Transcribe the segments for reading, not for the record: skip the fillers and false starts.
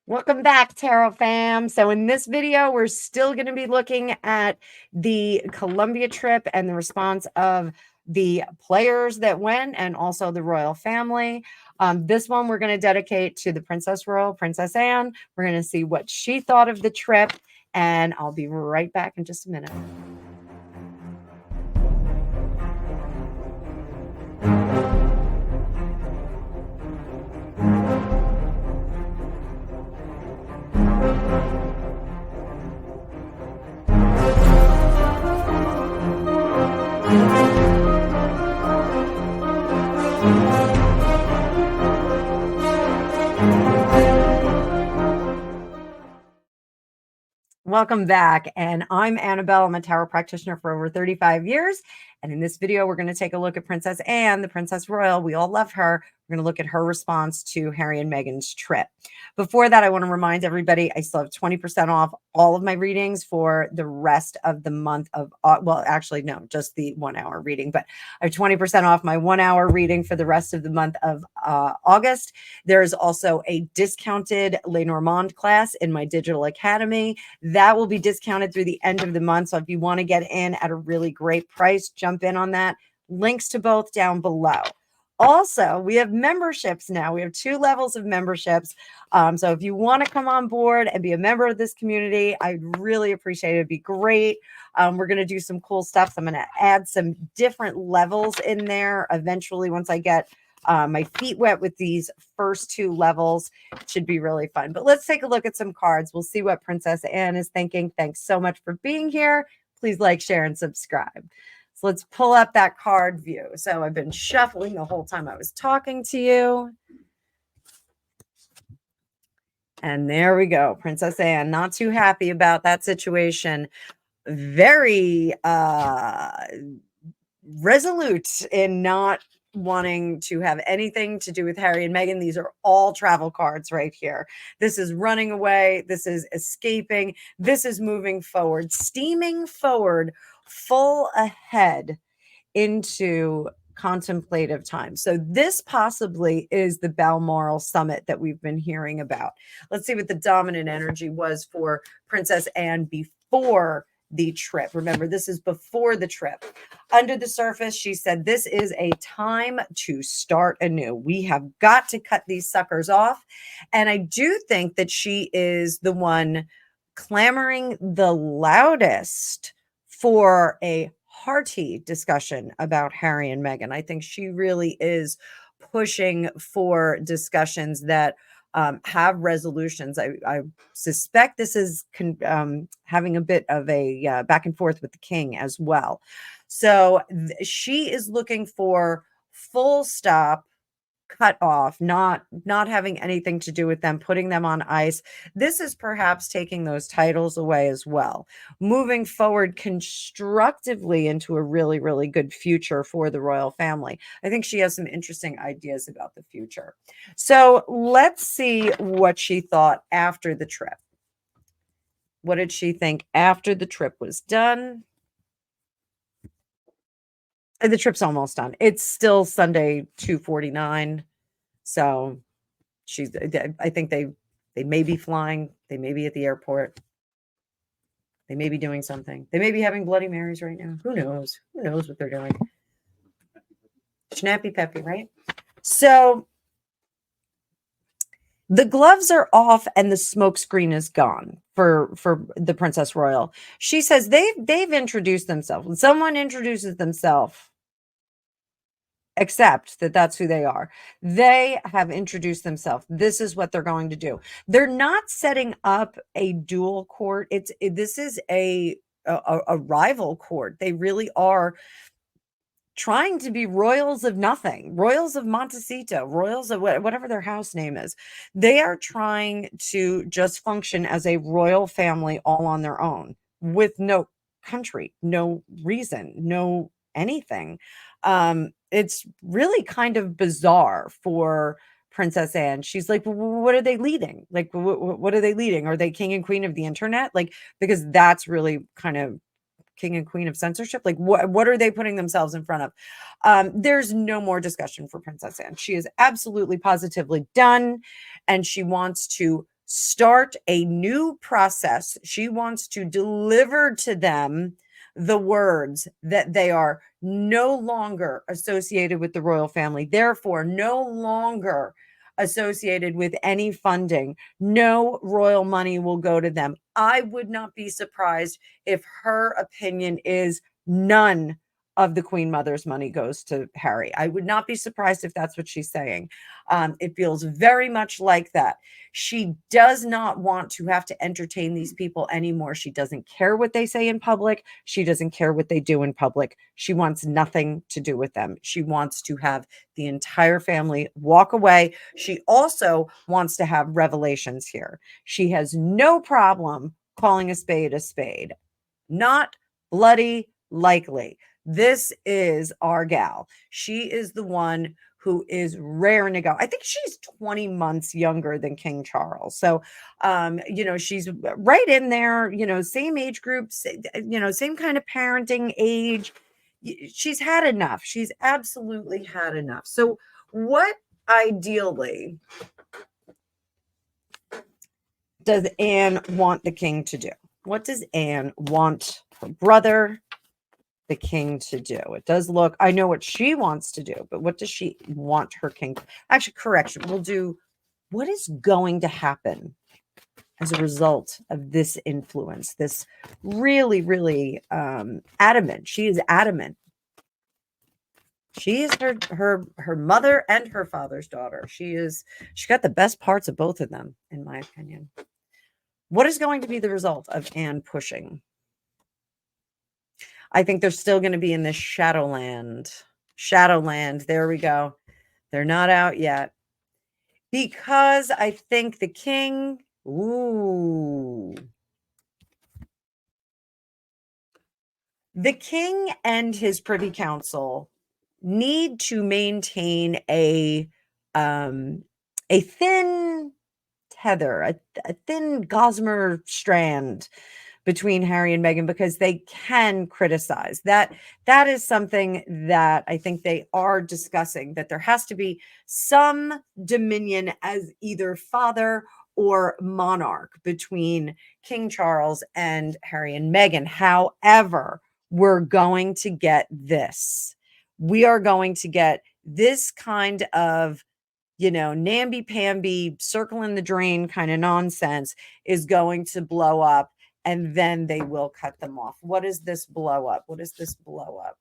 Welcome back, Tarot fam. So in this video, we're still going to be looking at the Colombia trip and the response of the players that went and also the royal family. This one we're going to dedicate to the Princess Royal, Princess Anne. We're going to see what she thought of the trip, and I'll be right back in just a minute. Welcome back. And I'm Annabelle. I'm a tarot practitioner for over 35 years. And in this video, we're going to take a look at Princess Anne, the Princess Royal. We all love her. We're going to look at her response to Harry and Meghan's trip. Before that, I want to remind everybody I still have 20% off all of my readings for the rest of the month of, well, actually, no, just the 1 hour reading, but I have 20% off my 1 hour reading for the rest of the month of August. There is also a discounted Lenormand class in my digital academy. That will be discounted through the end of the month. So if you want to get in at a really great price, jump in on that. Links to both down below. Also, we have memberships now. We have 2 levels of memberships. So if you want to come on board and be a member of this community, I'd really appreciate it. It'd be great. We're going to do some cool stuff. So I'm going to add some different levels in there eventually once I get my feet wet with these first 2 levels. It should be really fun. But let's take a look at some cards. We'll see what Princess Anne is thinking. Thanks so much for being here. Please like, share, and subscribe. So let's pull up that card view. So I've been shuffling the whole time I was talking to you. And there we go. Princess Anne, not too happy about that situation. Very resolute in not wanting to have anything to do with Harry and Meghan. These are all travel cards right here. This is running away. This is escaping. This is moving forward, steaming forward, full ahead into contemplative time. So this possibly is the Balmoral summit that we've been hearing about. Let's see what the dominant energy was for Princess Anne before the trip. Remember, this is before the trip. Under the surface, she said, this is a time to start anew. We have got to cut these suckers off. And I do think that she is the one clamoring the loudest for a hearty discussion about Harry and Meghan. I think she really is pushing for discussions that have resolutions. I suspect this is having a bit of a back and forth with the king as well. So she is looking for full stop, cut off, not having anything to do with them, putting them on ice. This is perhaps taking those titles away as well, moving forward constructively into a really, really good future for the royal family. I think she has some interesting ideas about the future. So let's see what she thought after the trip. What did she think after the trip was done? The trip's almost done. It's still Sunday 2:49. So I think they may be flying. They may be at the airport. They may be doing something. They may be having Bloody Marys right now. Who knows? Who knows what they're doing? Snappy peppy, right? So the gloves are off and the smoke screen is gone for the Princess Royal. She says they've introduced themselves. When someone introduces themselves, accept that that's who they are. They have introduced themselves. This is what they're going to do. They're not setting up a dual court. This is a rival court. They really are trying to be royals of nothing, royals of Montecito, royals of whatever their house name is. They are trying to just function as a royal family all on their own with no country, no reason, no anything. It's really kind of bizarre for Princess Anne. She's like, what are they leading? Like, what are they leading? Are they king and queen of the internet? Like, because that's really kind of king and queen of censorship. Like, what are they putting themselves in front of? There's no more discussion for Princess Anne. She is absolutely positively done, and she wants to start a new process. She wants to deliver to them the words that they are no longer associated with the royal family, therefore, no longer associated with any funding. No royal money will go to them. I would not be surprised if her opinion is none of the Queen Mother's money goes to Harry. I would not be surprised if that's what she's saying. It feels very much like that. She does not want to have to entertain these people anymore. She doesn't care what they say in public. She doesn't care what they do in public. She wants nothing to do with them. She wants to have the entire family walk away. She also wants to have revelations here. She has no problem calling a spade, not bloody likely. This is our gal. She is the one who is raring to go. I think she's 20 months younger than King Charles. So, she's right in there, same age groups, same kind of parenting age. She's had enough. She's absolutely had enough. So, what ideally does Anne want the king to do? What does Anne want her brother, the king, to do? It does look, I know what she wants to do, but what does she want her king to? Actually, correction, we'll do what is going to happen as a result of this influence, this really, really adamant. She is adamant. She is her mother and her father's daughter. She got the best parts of both of them, in my opinion. What is going to be the result of Anne pushing? I think they're still going to be in this Shadowland. Shadowland. There we go. They're not out yet. Because I think the king, the king and his privy council need to maintain a thin tether, a thin gossamer strand between Harry and Meghan, because they can criticize. That is something that I think they are discussing, that there has to be some dominion as either father or monarch between King Charles and Harry and Meghan. However, we're going to get this. We are going to get this kind of namby-pamby, circle in the drain kind of nonsense is going to blow up, and then they will cut them off. What is this blow up? What is this blow up?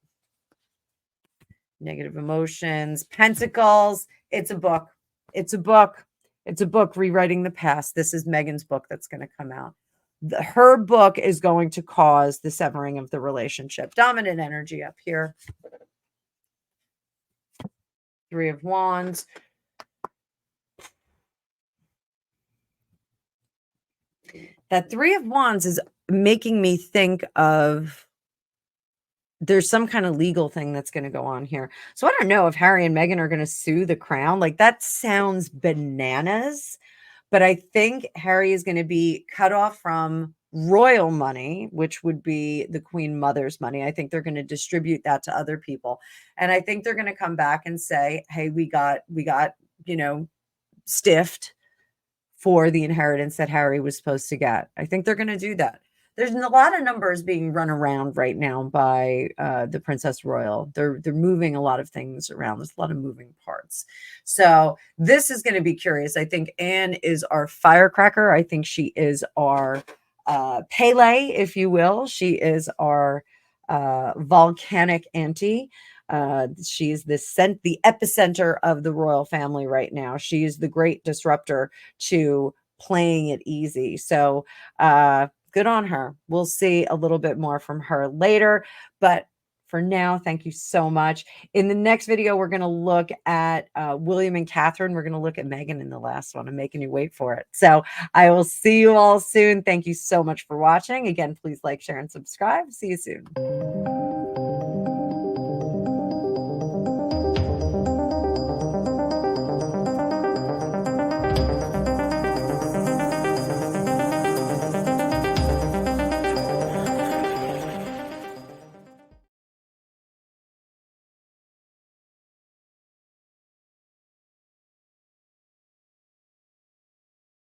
Negative emotions, pentacles. It's a book. It's a book. It's a book, rewriting the past. This is Meghan's book that's going to come out. Her book is going to cause the severing of the relationship. Dominant energy up here. Three of Wands. That Three of Wands is making me think of there's some kind of legal thing that's going to go on here. So I don't know if Harry and Meghan are going to sue the crown. Like, that sounds bananas. But I think Harry is going to be cut off from royal money, which would be the Queen Mother's money. I think they're going to distribute that to other people. And I think they're going to come back and say, hey, we got, stiffed for the inheritance that Harry was supposed to get. I think they're going to do that. There's a lot of numbers being run around right now by the Princess Royal. They're moving a lot of things around. There's a lot of moving parts. So this is going to be curious. I think Anne is our firecracker. I think she is our Pele, if you will. She is our volcanic auntie. She's the epicenter of the royal family right now. She is the great disruptor to playing it easy. So good on her. We'll see a little bit more from her later. But for now, thank you so much. In the next video, we're going to look at William and Catherine. We're going to look at Meghan in the last one. I'm making you wait for it. So I will see you all soon. Thank you so much for watching. Again, please like, share, and subscribe. See you soon.